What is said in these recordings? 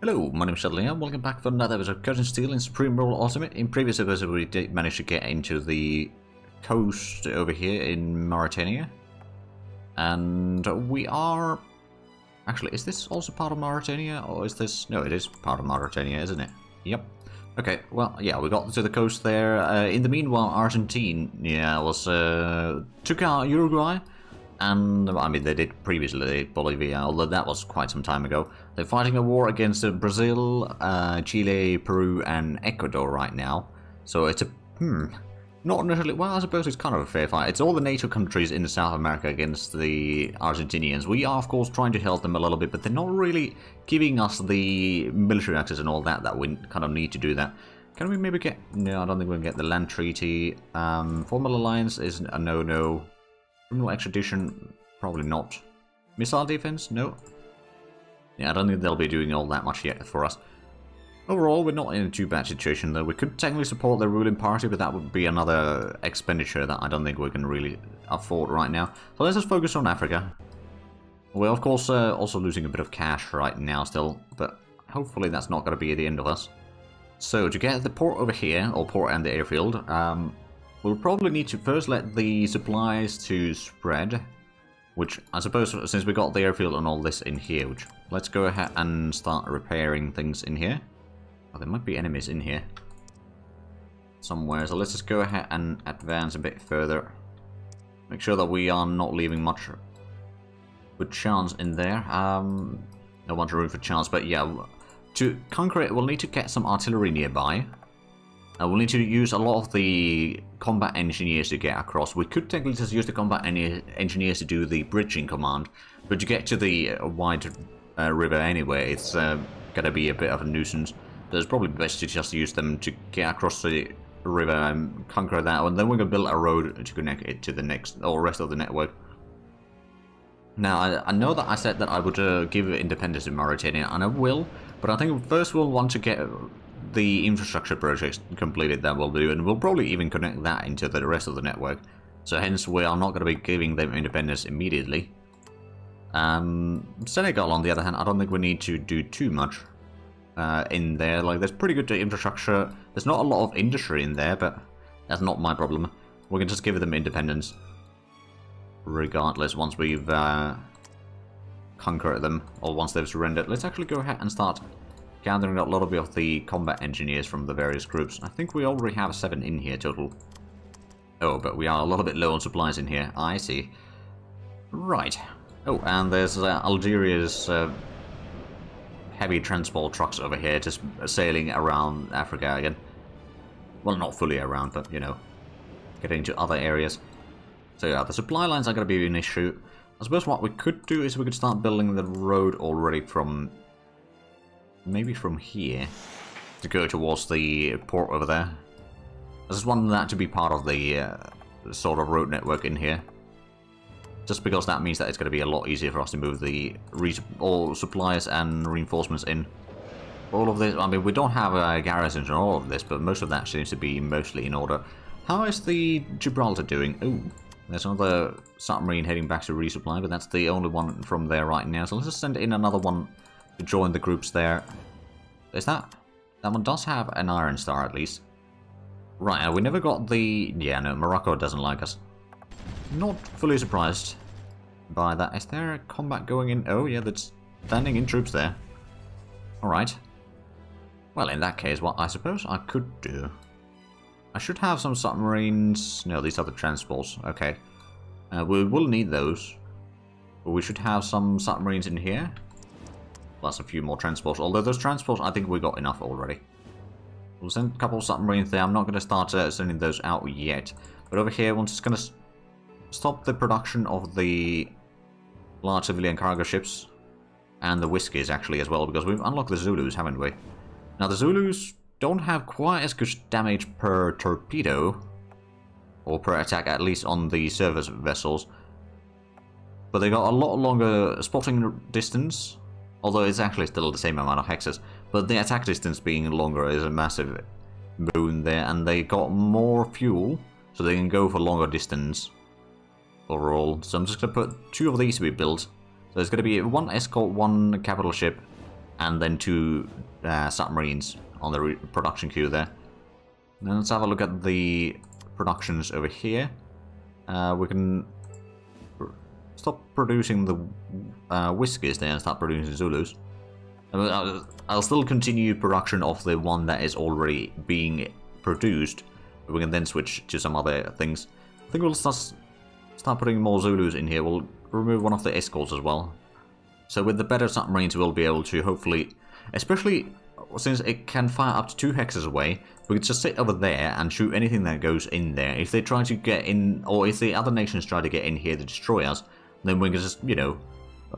Hello, my name is Shadley and welcome back for another episode of Curtain Steel in Supreme Role Ultimate. In previous episodes we did manage to get into the coast over here in Mauritania. And we are... Actually, is this also part of Mauritania? Or is this... No, it is part of Mauritania, isn't it? Yep. Okay, well, yeah, we got to the coast there. In the meanwhile, Argentina took out Uruguay. And, I mean, they did previously Bolivia, although that was quite some time ago. They're fighting a war against Brazil, Chile, Peru, and Ecuador right now. So it's a, not necessarily, well, I suppose it's kind of a fair fight. It's all the NATO countries in South America against the Argentinians. We are, of course, trying to help them a little bit, but they're not really giving us the military access and all that we kind of need to do that. Can we maybe get, no, I don't think we can get the land treaty. Formal alliance is a no-no. Criminal extradition, probably not. Missile defense? No. Yeah, I don't think they'll be doing all that much yet for us. Overall, we're not in a too bad situation though. We could technically support the ruling party, but that would be another expenditure that I don't think we can really afford right now. So let's just focus on Africa. We're of course also losing a bit of cash right now still, but hopefully that's not going to be the end of us. So to get the port over here, or port and the airfield, we'll probably need to first let the supplies to spread, which I suppose since we got the airfield and all this in here, which let's go ahead and start repairing things in here. Oh, there might be enemies in here somewhere, so let's just go ahead and advance a bit further. Make sure that we are not leaving much good chance in there. No much room for chance, but yeah, to conquer it, we'll need to get some artillery nearby. We'll need to use a lot of the combat engineers to get across. We could technically just use the combat engineers to do the bridging command, but to get to the wide river anyway, it's going to be a bit of a nuisance. So it's probably best to just use them to get across the river and conquer that, and then we're going to build a road to connect it to the next, or rest of the network. Now, I know that I said that I would give independence in Mauritania, and I will, but I think first we'll want to get the infrastructure projects completed that we'll do, and we'll probably even connect that into the rest of the network. So hence we are not going to be giving them independence immediately. Senegal on the other hand, I don't think we need to do too much in there. Like, there's pretty good infrastructure. There's not a lot of industry in there, but that's not my problem. We can just give them independence regardless once we've conquered them, or once they've surrendered. Let's actually go ahead and start gathering a lot of the combat engineers from the various groups. I think we already have 7 in here total. Oh, but we are a little bit low on supplies in here. I see. Right. Oh, and there's Algeria's heavy transport trucks over here just sailing around Africa again. Well, not fully around, but, you know, getting to other areas. So yeah, the supply lines are going to be an issue. I suppose what we could do is we could start building the road already from... maybe from here to go towards the port over there. I just want that to be part of the sort of road network in here. Just because that means that it's going to be a lot easier for us to move the all supplies and reinforcements in. All of this, I mean, we don't have garrisons and all of this, but most of that seems to be mostly in order. How is the Gibraltar doing? Ooh, there's another submarine heading back to resupply, but that's the only one from there right now. So let's just send in another one to join the groups there. Is that one does have an Iron Star at least. Right, we never got the... yeah, no, Morocco doesn't like us. Not fully surprised by that. Is there a combat going in? Oh yeah, that's standing in troops there. Alright. Well, in that case, what I suppose I could do... I should have some submarines... no, these are the transports. Okay. We will need those. But we should have some submarines in here. Plus a few more transports, although those transports I think we got enough already. We'll send a couple of submarines there. I'm not going to start sending those out yet. But over here, once it's going to stop the production of the large civilian cargo ships and the whiskies actually as well, because we've unlocked the Zulus, haven't we? Now the Zulus don't have quite as good damage per torpedo, or per attack at least on the service vessels, but they got a lot longer spotting distance. Although it's actually still the same amount of hexes, but the attack distance being longer is a massive boon there, and they got more fuel, so they can go for longer distance overall. So I'm just going to put 2 of these to be built. So there's going to be 1 escort, 1 capital ship, and then 2 submarines on the production queue there. Now let's have a look at the productions over here. We can stop producing the whiskies there and start producing Zulus. I'll still continue production of the one that is already being produced. We can then switch to some other things. I think we'll start putting more Zulus in here. We'll remove one of the escorts as well. So with the better submarines, we'll be able to hopefully, especially since it can fire up to 2 hexes away, we can just sit over there and shoot anything that goes in there. If they try to get in, or if the other nations try to get in here to destroy us, then we can just, you know,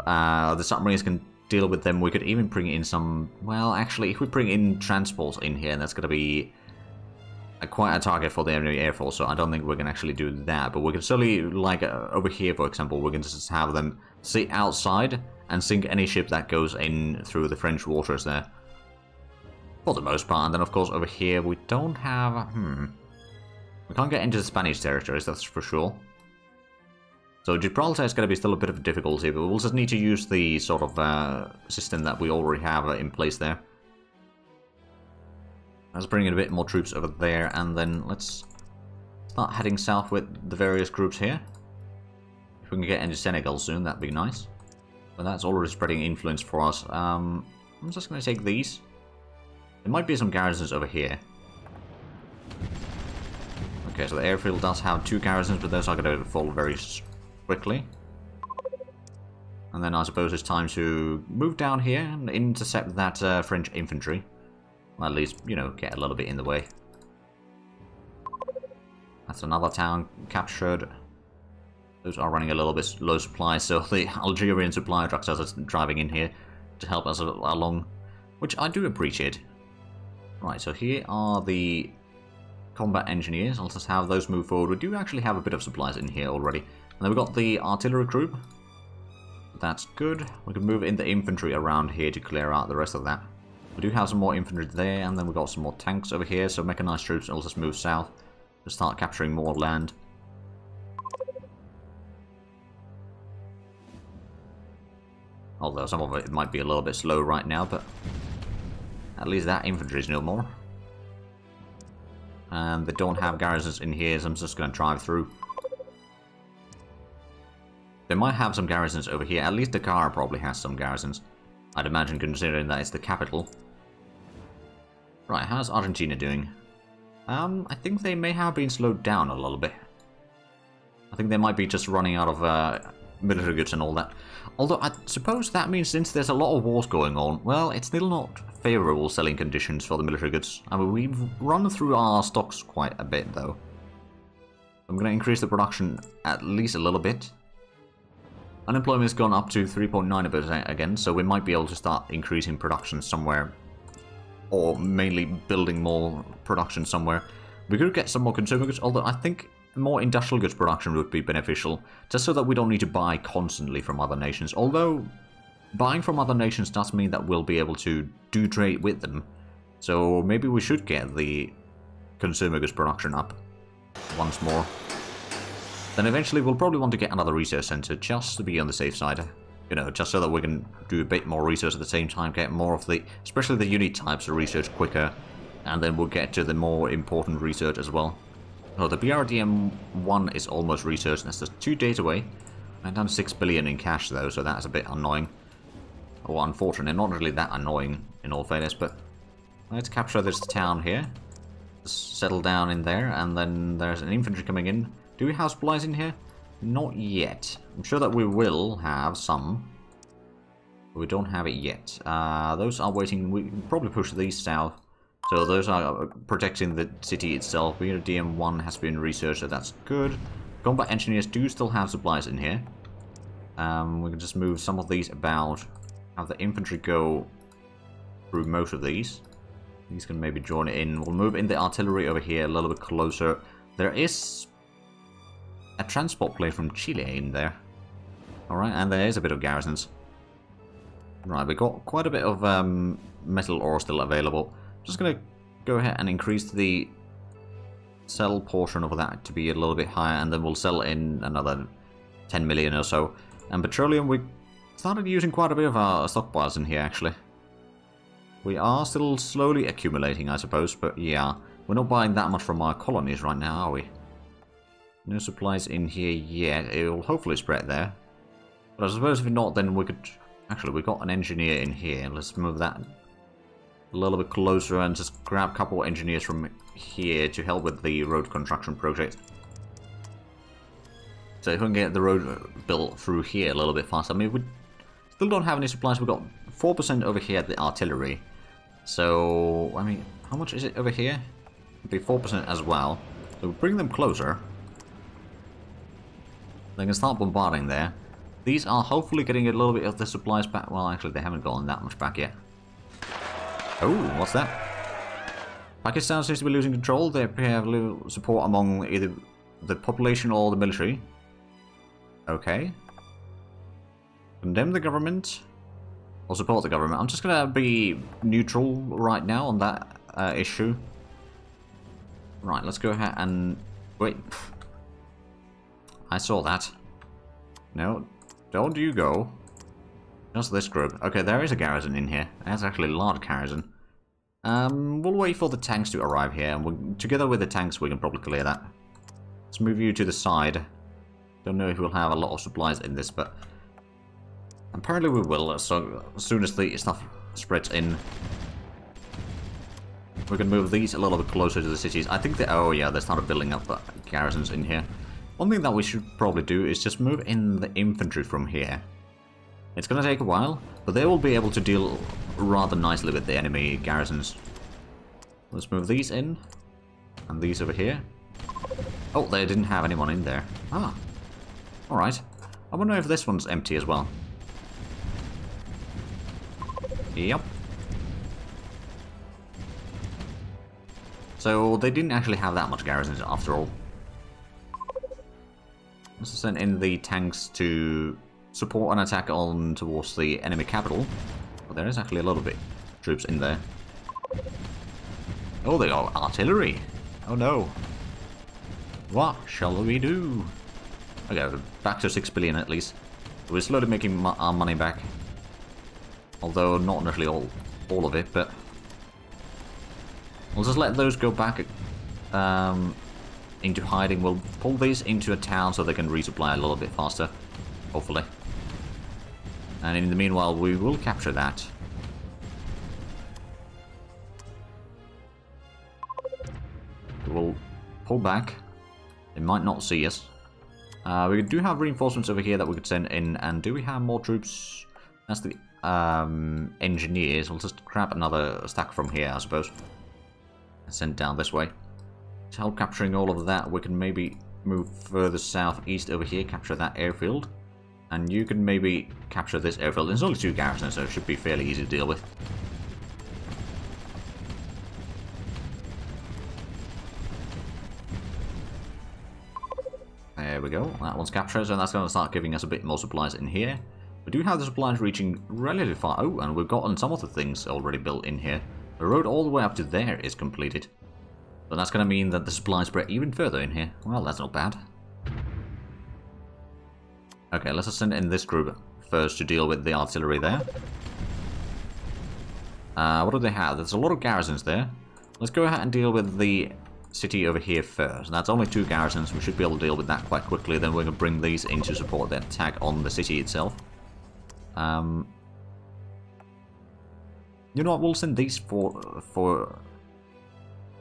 the submarines can deal with them. We could even bring in some, well, actually, if we bring in transports in here, that's going to be quite a target for the enemy air force, so I don't think we can actually do that. But we can certainly, like over here, for example, we can just have them sit outside and sink any ship that goes in through the French waters there. For the most part. And then, of course, over here, we don't have... We can't get into the Spanish territories, that's for sure. So Gibraltar is going to be still a bit of a difficulty, but we'll just need to use the sort of system that we already have in place there. Let's bring in a bit more troops over there, and then let's start heading south with the various groups here. If we can get into Senegal soon, that'd be nice. But that's already spreading influence for us. I'm just going to take these. There might be some garrisons over here. Okay, so the airfield does have 2 garrisons, but those are going to fall very quickly. And then I suppose it's time to move down here and intercept that French infantry. Well, at least, you know, get a little bit in the way. That's another town captured. Those are running a little bit low supply, so the Algerian supply trucks are just driving in here to help us along, which I do appreciate. Right, so here are the combat engineers. I'll just have those move forward. We do actually have a bit of supplies in here already. And then we've got the artillery group. That's good. We can move in the infantry around here to clear out the rest of that. We do have some more infantry there, and then we've got some more tanks over here, so mechanized troops will just move south to start capturing more land. Although some of it might be a little bit slow right now, but at least that infantry is no more. And they don't have garrisons in here, so I'm just going to drive through. They might have some garrisons over here. At least Dakar probably has some garrisons, I'd imagine, considering that it's the capital. Right, how's Argentina doing? I think they may have been slowed down a little bit. I think they might be just running out of military goods and all that. Although I suppose that means since there's a lot of wars going on, well, it's still not favourable selling conditions for the military goods. I mean, we've run through our stocks quite a bit, though. I'm going to increase the production at least a little bit. Unemployment's gone up to 3.9% again, so we might be able to start increasing production somewhere. Or mainly building more production somewhere. We could get some more consumer goods, although I think more industrial goods production would be beneficial, just so that we don't need to buy constantly from other nations. Although, buying from other nations does mean that we'll be able to do trade with them. So maybe we should get the consumer goods production up once more. Then eventually we'll probably want to get another research center just to be on the safe side. You know, just so that we can do a bit more research at the same time, get more of the, especially the unit types of research quicker, and then we'll get to the more important research as well. Oh, the BRDM-1 is almost researched, that's just 2 days away. I'm down 6 billion in cash though, so that's a bit annoying. Or unfortunate, not really that annoying in all fairness, but let's capture this town here. Just settle down in there, and then there's an infantry coming in. Do we have supplies in here? Not yet. I'm sure that we will have some. But we don't have it yet. Those are waiting. We can probably push these south. So those are protecting the city itself. BRDM-1 has been researched, so that's good. Combat engineers do still have supplies in here. We can just move some of these about. Have the infantry go through most of these. These can maybe join in. We'll move in the artillery over here a little bit closer. There is a transport plane from Chile in there. Alright, and there is a bit of garrisons. Right, we've got quite a bit of metal ore still available. Just going to go ahead and increase the sell portion of that to be a little bit higher, and then we'll sell in another 10 million or so. And petroleum, we started using quite a bit of our stockpiles in here, actually. We are still slowly accumulating, I suppose, but yeah. We're not buying that much from our colonies right now, are we? No supplies in here yet. It will hopefully spread there. But I suppose if not, then we could... Actually, we got an engineer in here. Let's move that a little bit closer and just grab a couple of engineers from here to help with the road construction project. So if we can get the road built through here a little bit faster. I mean, we still don't have any supplies. We've got 4% over here at the artillery. So, I mean, how much is it over here? It'd be 4% as well. So we bring them closer. They can start bombarding there. These are hopefully getting a little bit of the supplies back. Well, actually, they haven't gotten that much back yet. Oh, what's that? Pakistan seems to be losing control. They appear to have little support among either the population or the military. Okay. Condemn the government. Or support the government. I'm just going to be neutral right now on that issue. Right, let's go ahead and... Wait. I saw that. No, don't you go. Just this group. Okay, there is a garrison in here. That's actually a large garrison. We'll wait for the tanks to arrive here, and together with the tanks we can probably clear that. Let's move you to the side. Don't know if we'll have a lot of supplies in this, but apparently we will. So as soon as the stuff spreads in, we can move these a little bit closer to the cities. I think they... Oh yeah, they started building up garrisons in here. One thing that we should probably do is just move in the infantry from here. It's going to take a while, but they will be able to deal rather nicely with the enemy garrisons. Let's move these in, and these over here. Oh, they didn't have anyone in there. Ah, alright. I wonder if this one's empty as well. Yep. So they didn't actually have that much garrisons after all. Let's send in the tanks to support an attack on towards the enemy capital. But there is actually a little bit of troops in there. Oh, they are artillery. Oh no. What shall we do? Okay, back to 6 billion at least. We're slowly making our money back. Although not necessarily all of it, but we'll just let those go back into hiding. We'll pull these into a town so they can resupply a little bit faster, hopefully. And in the meanwhile, we will capture that. We'll pull back. They might not see us. We do have reinforcements over here that we could send in. And do we have more troops? That's the engineers. We'll just grab another stack from here, I suppose. And send down this way. To help capturing all of that, we can maybe move further southeast over here, capture that airfield. And you can maybe capture this airfield. There's only 2 garrisons, so it should be fairly easy to deal with. There we go. That one's captured, so that's going to start giving us a bit more supplies in here. We do have the supplies reaching relatively far. Oh, and we've gotten some of the things already built in here. The road all the way up to there is completed. But that's going to mean that the supplies spread even further in here. Well, that's not bad. Okay, let's send in this group first to deal with the artillery there. What do they have? There's a lot of garrisons there. Let's go ahead and deal with the city over here first. That's only 2 garrisons. We should be able to deal with that quite quickly. Then we're going to bring these in to support the attack on the city itself. You know what? We'll send these for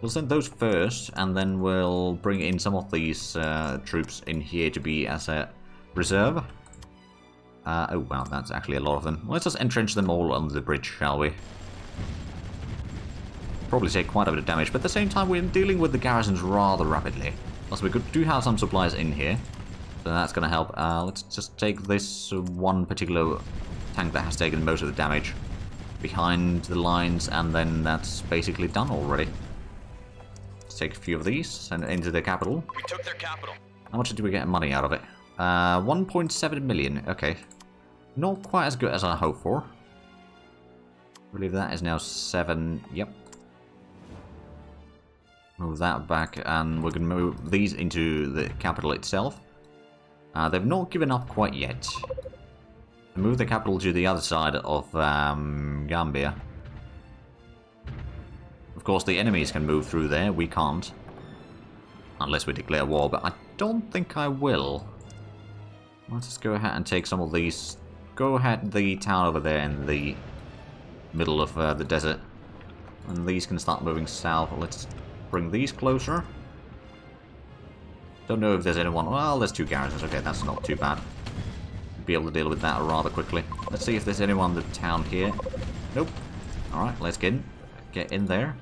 we'll send those first, and then we'll bring in some of these troops in here to be as a reserve. Oh wow, that's actually a lot of them. Let's just entrench them all under the bridge, shall we? Probably take quite a bit of damage, but at the same time we're dealing with the garrisons rather rapidly. Plus we do have some supplies in here, so that's going to help. Let's just take this one particular tank that has taken most of the damage behind the lines, and then that's basically done already. Let's take a few of these, send it into the capital. We took their capital. How much did we get money out of it? 1.7 million, okay. Not quite as good as I hoped for. I believe that is now 7, yep. Move that back, and we can move these into the capital itself. They've not given up quite yet. Move the capital to the other side of Gambia. course, the enemies can move through there. We can't. Unless we declare war, but I don't think I will. Let's just go ahead and take some of these. Go ahead, the town over there in the middle of the desert. And these can start moving south. Let's bring these closer. Don't know if there's anyone. Well, there's 2 garrisons. Okay, that's not too bad. Be able to deal with that rather quickly. Let's see if there's anyone in the town here. Nope. Alright, let's get in there.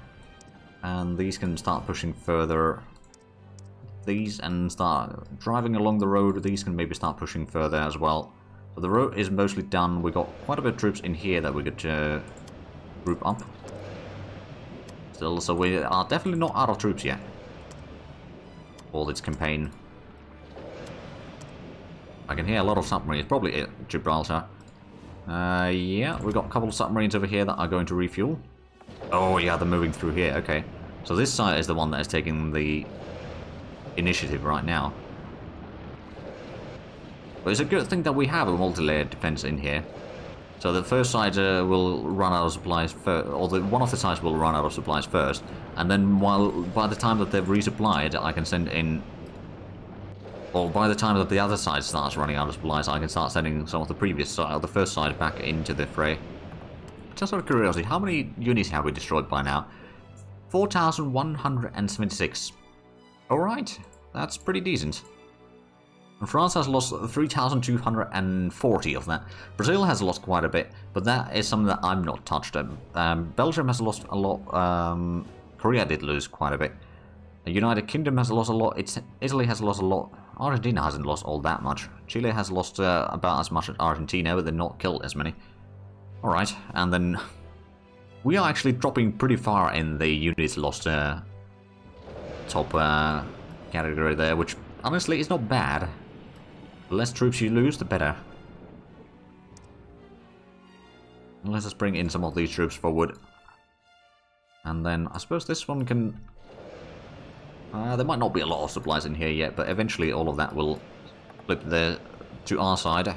And these can start pushing further. These and start driving along the road. These can maybe start pushing further as well. So the road is mostly done. We got quite a bit of troops in here that we could group up. Still, so we are definitely not out of troops yet. All this campaign. I can hear a lot of submarines. Probably at Gibraltar. Yeah, we got a couple of submarines over here that are going to refuel. Oh yeah, they're moving through here. Okay, so this side is the one that is taking the initiative right now. But it's a good thing that we have a multi-layered defense in here. So the first side will run out of supplies first, or one of the sides will run out of supplies first, and then by the time that they've resupplied, I can send in. Or by the time that the other side starts running out of supplies, I can start sending some of the previous side, or the first side, back into the fray. Just out of curiosity, how many units have we destroyed by now? 4,176. Alright, that's pretty decent. And France has lost 3,240 of that. Brazil has lost quite a bit, but that is something that I'm not touched. Belgium has lost a lot. Korea did lose quite a bit. The United Kingdom has lost a lot. Italy has lost a lot. Argentina hasn't lost all that much. Chile has lost about as much as Argentina, but they're not killed as many. Alright, and then we are actually dropping pretty far in the units lost top category there, which honestly is not bad. The less troops you lose, the better. Let's just bring in some of these troops forward. And then I suppose this one can... there might not be a lot of supplies in here yet, but eventually all of that will flip there to our side.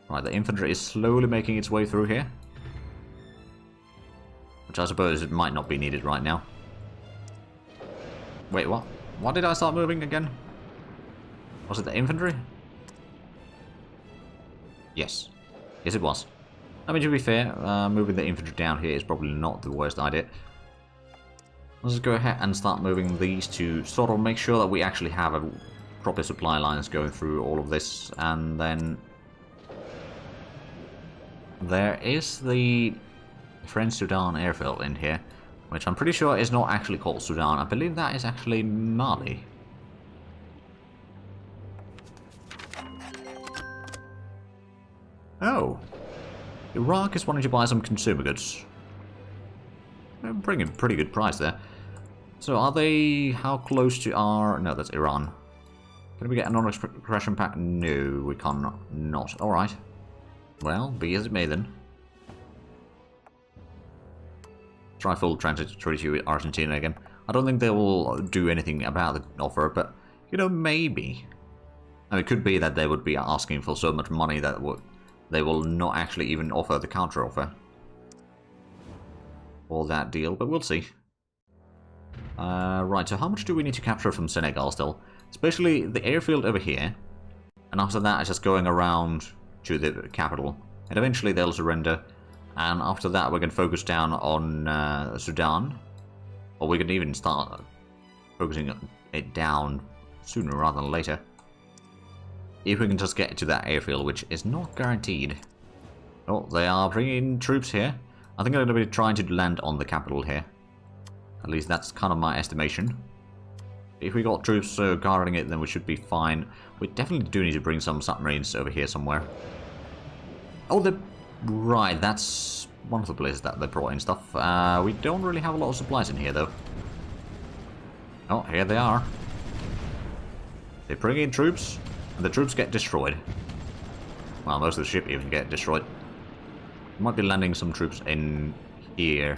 Right, the infantry is slowly making its way through here. Which I suppose it might not be needed right now. Wait, what? Why did I start moving again? Was it the infantry? Yes. Yes, it was. I mean, to be fair, moving the infantry down here is probably not the worst idea. Let's just go ahead and start moving these to sort of make sure that we actually have a proper supply lines going through all of this. And then there is the French Sudan airfield in here, which I'm pretty sure is not actually called Sudan. I believe that is actually Mali. Oh. Iraq is wanting to buy some consumer goods. They're bringing a pretty good price there. So are they... how close to our... no, that's Iran. Can we get a non-aggression pact? No, we cannot. Not. Alright. Well, be as it may then. Try full transit treaty with Argentina again. I don't think they will do anything about the offer, but, you know, maybe. I mean, it could be that they would be asking for so much money that they will not actually even offer the counter-offer. Or that deal, but we'll see. Right, so how much do we need to capture from Senegal still? Especially the airfield over here. And after that, it's just going around to the capital. And eventually they'll surrender. And after that, we can focus down on Sudan. Or we can even start focusing it down sooner rather than later. If we can just get to that airfield, which is not guaranteed. Oh, they are bringing troops here. I think I'm going to be trying to land on the capital here. At least that's kind of my estimation. If we got troops guarding it, then we should be fine. We definitely do need to bring some submarines over here somewhere. Oh, right, that's one of the places that they brought in stuff. We don't really have a lot of supplies in here, though. Oh, here they are. They bring in troops, and the troops get destroyed. Well, most of the ship even get destroyed. Might be landing some troops in here.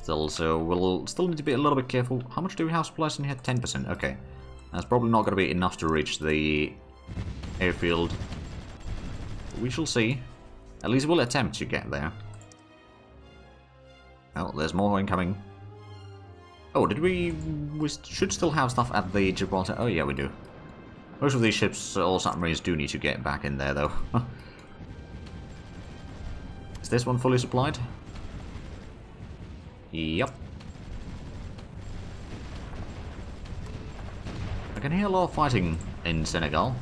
Still, so we'll still need to be a little bit careful. How much do we have supplies in here? 10%. Okay. That's probably not going to be enough to reach the airfield. We shall see. At least we'll attempt to get there. Oh, there's more incoming. Oh, did we... We should still have stuff at the Gibraltar. Oh, yeah, we do. Most of these ships or submarines do need to get back in there, though. Is this one fully supplied? Yep. I can hear a lot of fighting in Senegal.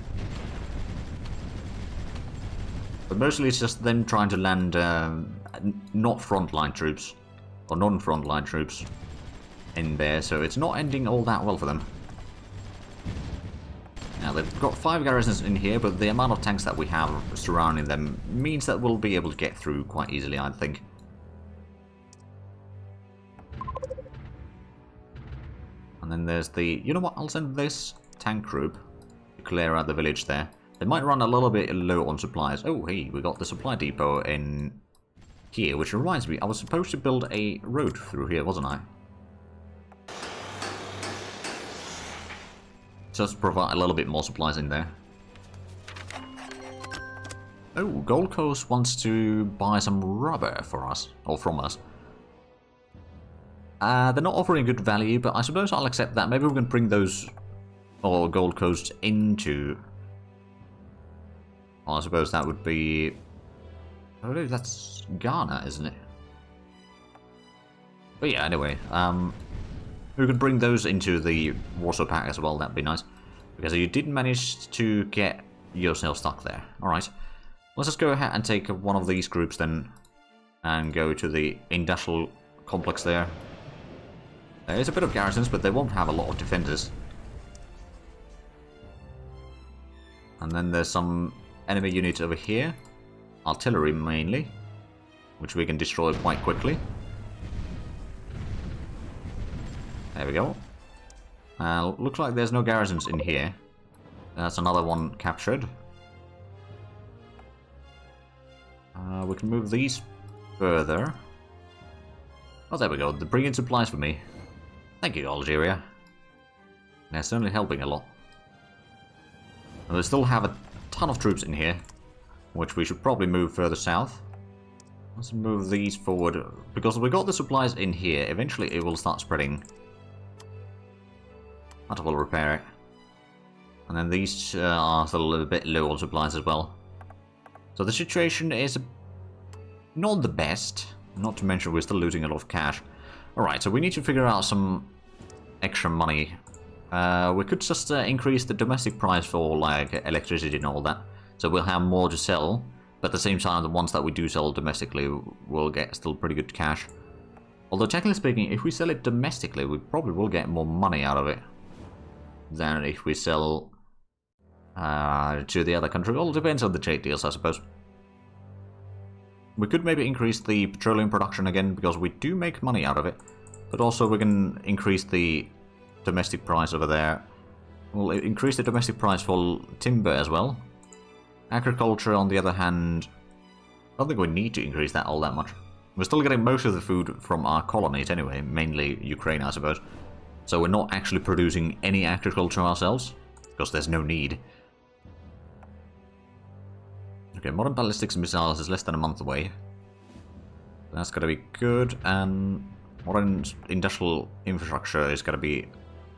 But mostly it's just them trying to land not frontline troops, or non-frontline troops in there, so it's not ending all that well for them. Now they've got 5 garrisons in here, but the amount of tanks that we have surrounding them means that we'll be able to get through quite easily, I think. And then there's the... You know what? I'll send this tank group to clear out the village there. They might run a little bit low on supplies. Oh, hey, we got the supply depot in here, which reminds me, I was supposed to build a road through here, wasn't I? Just provide a little bit more supplies in there. Oh, Gold Coast wants to buy some rubber for us, or from us. They're not offering good value, but I suppose I'll accept that. Maybe we can bring those, or Gold Coast, into... Well, I suppose that would be... I believe that's Ghana, isn't it? But yeah, anyway, we could bring those into the Warsaw Pact as well, that'd be nice. Because you did manage to get yourself stuck there. Alright, let's just go ahead and take one of these groups then, and go to the industrial complex there. There's a bit of garrisons, but they won't have a lot of defenders. And then there's some enemy units over here. Artillery mainly, which we can destroy quite quickly. There we go. Looks like there's no garrisons in here. That's another one captured. We can move these further. Oh, there we go. They're bringing supplies for me. Thank you, Algeria. They're certainly helping a lot. And we still have a ton of troops in here, which we should probably move further south. Let's move these forward, because we got the supplies in here. Eventually it will start spreading. That will repair it. And then these are still a bit low on supplies as well. So the situation is not the best. Not to mention we're still losing a lot of cash. Alright, so we need to figure out some extra money. We could just increase the domestic price for like electricity and all that. So we'll have more to sell. But at the same time, the ones that we do sell domestically will get still pretty good cash. Although technically speaking, if we sell it domestically, we probably will get more money out of it than if we sell to the other country. Well, it depends on the trade deals, I suppose. We could maybe increase the petroleum production again, because we do make money out of it. But also we can increase the domestic price over there. We'll increase the domestic price for timber as well. Agriculture, on the other hand, I don't think we need to increase that all that much. We're still getting most of the food from our colonies anyway, mainly Ukraine, I suppose. So we're not actually producing any agriculture ourselves, because there's no need. Okay, modern ballistics and missiles is less than a month away. That's gotta be good, and modern industrial infrastructure is gonna be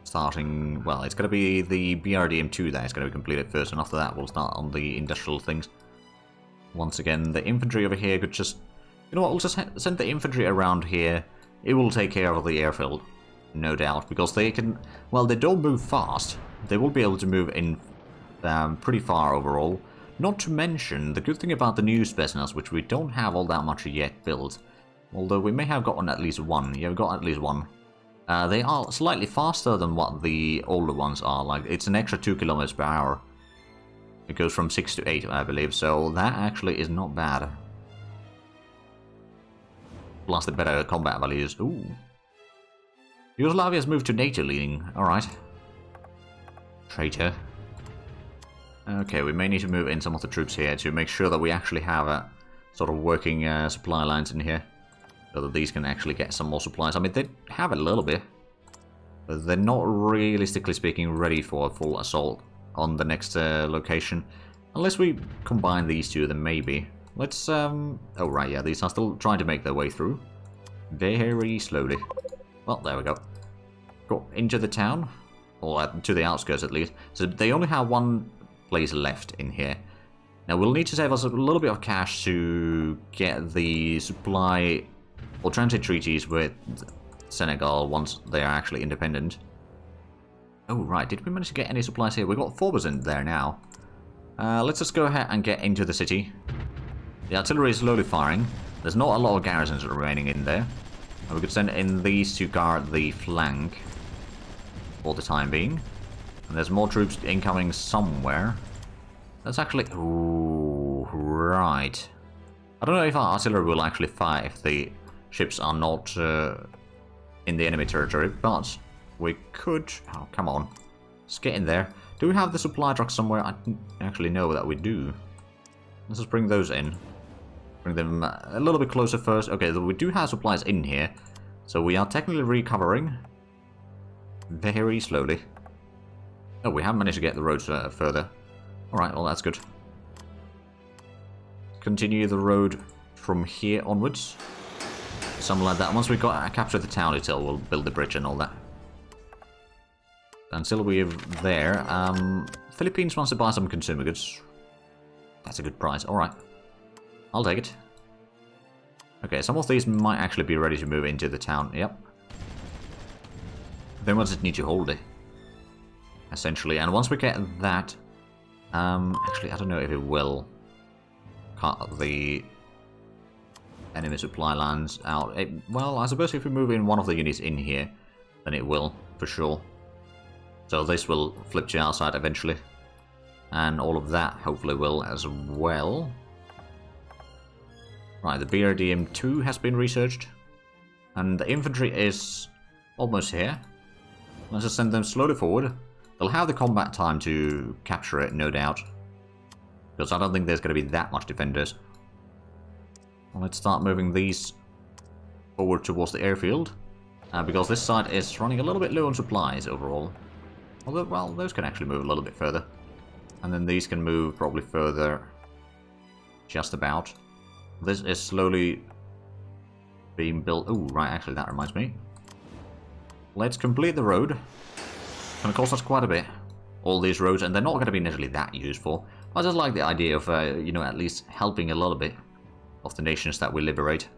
starting, well, it's gonna be the BRDM2 that is gonna be completed first, and after that we'll start on the industrial things. Once again, the infantry over here could just, you know what, we'll just send the infantry around here. It will take care of the airfield, no doubt, because they can, well, they don't move fast. They will be able to move in pretty far overall. Not to mention, the good thing about the new Spetsnaz, which we don't have all that much yet built, although we may have gotten at least one. Yeah, we've got at least one. They are slightly faster than what the older ones are. Like, it's an extra 2 kilometers per hour. It goes from 6 to 8, I believe, so that actually is not bad. Plus the better combat values. Ooh. Yugoslavia's moved to NATO leading. Alright. Traitor. Okay, we may need to move in some of the troops here to make sure that we actually have a sort of working supply lines in here. So that these can actually get some more supplies. I mean, they have a little bit. But they're not realistically speaking ready for a full assault on the next location. Unless we combine these two, then maybe. Let's, oh right, yeah, these are still trying to make their way through. Very slowly. Well, there we go. Go into the town. Or to the outskirts at least. So they only have one place left in here. Now we'll need to save us a little bit of cash to get the supply or transit treaties with Senegal once they are actually independent. Oh right, did we manage to get any supplies here? We've got 4% there now. Let's just go ahead and get into the city. The artillery is slowly firing. There's not a lot of garrisons remaining in there. And we could send in these to guard the flank for the time being. And there's more troops incoming somewhere. That's actually... Ooh, right. I don't know if our artillery will actually fire if the ships are not in the enemy territory, but we could... Oh, come on. Let's get in there. Do we have the supply trucks somewhere? I don't actually know that we do. Let's just bring those in. Bring them a little bit closer first. Okay, we do have supplies in here. So we are technically recovering. Very slowly. Oh, we have managed to get the roads further. Alright, well that's good. Continue the road from here onwards. Something like that. Once we capture the town itself, we'll build the bridge and all that. Until we're there, Philippines wants to buy some consumer goods. That's a good price. Alright. I'll take it. Okay, some of these might actually be ready to move into the town. Yep. Then we'll just need to hold it. Essentially. And once we get that... actually, I don't know if it will cut the enemy supply lines out. Well, I suppose if we move in one of the units in here, then it will, for sure. So this will flip to our side eventually. And all of that hopefully will as well. Right, the BRDM-2 has been researched. And the infantry is almost here. Let's just send them slowly forward. They'll have the combat time to capture it, no doubt. Because I don't think there's going to be that much defenders. Well, let's start moving these forward towards the airfield. Because this side is running a little bit low on supplies overall. Although, well, those can actually move a little bit further. And then these can move probably further. Just about. This is slowly being built. Oh, right, actually, that reminds me. Let's complete the road. It's going to cost us quite a bit. All these roads, and they're not going to be necessarily that useful. I just like the idea of, you know, at least helping a little bit of the nations that we liberate.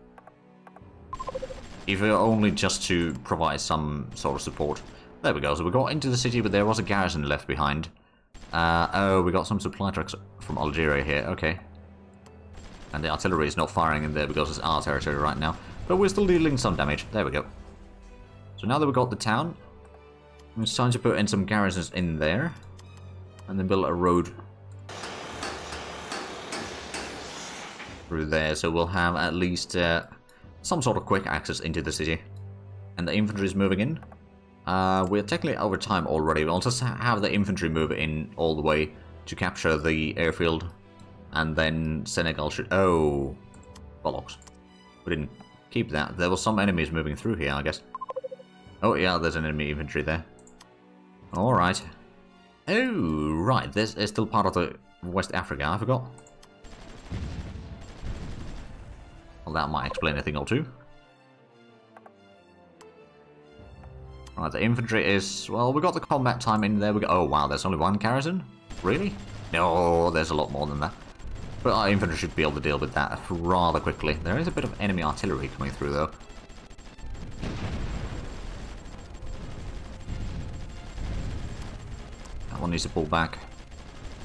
If only just to provide some sort of support. There we go, so we got into the city, but there was a garrison left behind. Oh, we got some supply trucks from Algeria here, okay. And the artillery is not firing in there because it's our territory right now. But we're still dealing some damage. There we go. So now that we've got the town, it's time to put in some garrisons in there. And then build a road through there. So we'll have at least some sort of quick access into the city. And the infantry is moving in. We're technically over time already. We'll just have the infantry move in all the way to capture the airfield. And then Senegal should... Oh, bollocks. We didn't keep that. There were some enemies moving through here, I guess. Oh, yeah, there's an enemy infantry there. Alright. Oh, right. This is still part of the West Africa. I forgot. Well, that might explain a thing or two. Right, the infantry is... Well, we got the combat time in there. We go. Oh, wow, there's only one garrison? Really? No, there's a lot more than that. But our infantry should be able to deal with that rather quickly. There is a bit of enemy artillery coming through, though. That one needs to pull back.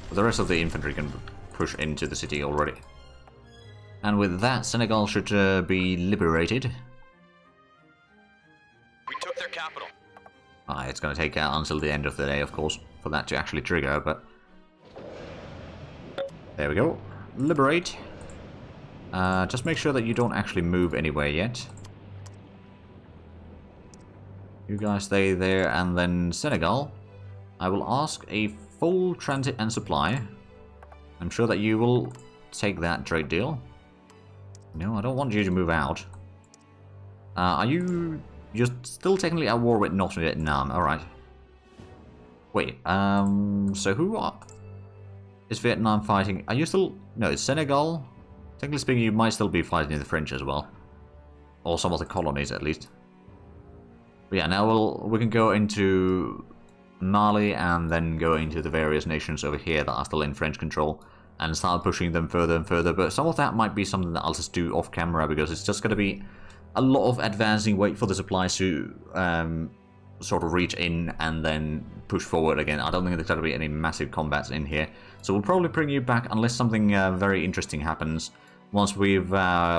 But the rest of the infantry can push into the city already. And with that, Senegal should be liberated. We took their capital. It's going to take until the end of the day, of course, for that to actually trigger, but... There we go. Liberate. Just make sure that you don't actually move anywhere yet. You guys stay there, and then Senegal. I will ask a full transit and supply. I'm sure that you will take that trade deal. No, I don't want you to move out. Are you... You're still technically at war with North Vietnam, alright. Wait, so who are... Is Vietnam fighting? Are you still... No, it's Senegal. Technically speaking, you might still be fighting the French as well. or some of the colonies at least. But yeah, now we can go into Mali and then go into the various nations over here that are still in French control and start pushing them further and further. But some of that might be something that I'll just do off camera, because it's just going to be a lot of advancing, wait for the supplies to sort of reach in and then push forward again. I don't think there's going to be any massive combats in here. So we'll probably bring you back unless something very interesting happens once we've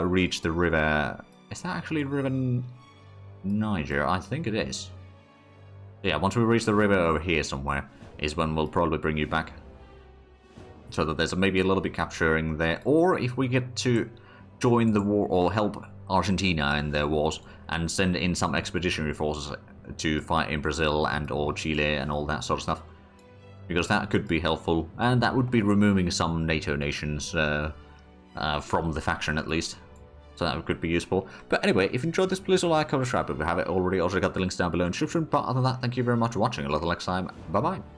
reached the river. Is that actually River Niger? I think it is. Yeah, once we reach the river over here somewhere is when we'll probably bring you back. So that there's maybe a little bit capturing there. Or if we get to join the war or help Argentina in their wars and send in some expeditionary forces to fight in Brazil and or Chile and all that sort of stuff. Because that could be helpful, and that would be removing some NATO nations from the faction at least. So that could be useful. But anyway, if you enjoyed this, please like, comment, subscribe if you haven't already. Also got the links down below in the description. But other than that, thank you very much for watching. Until next time, bye bye.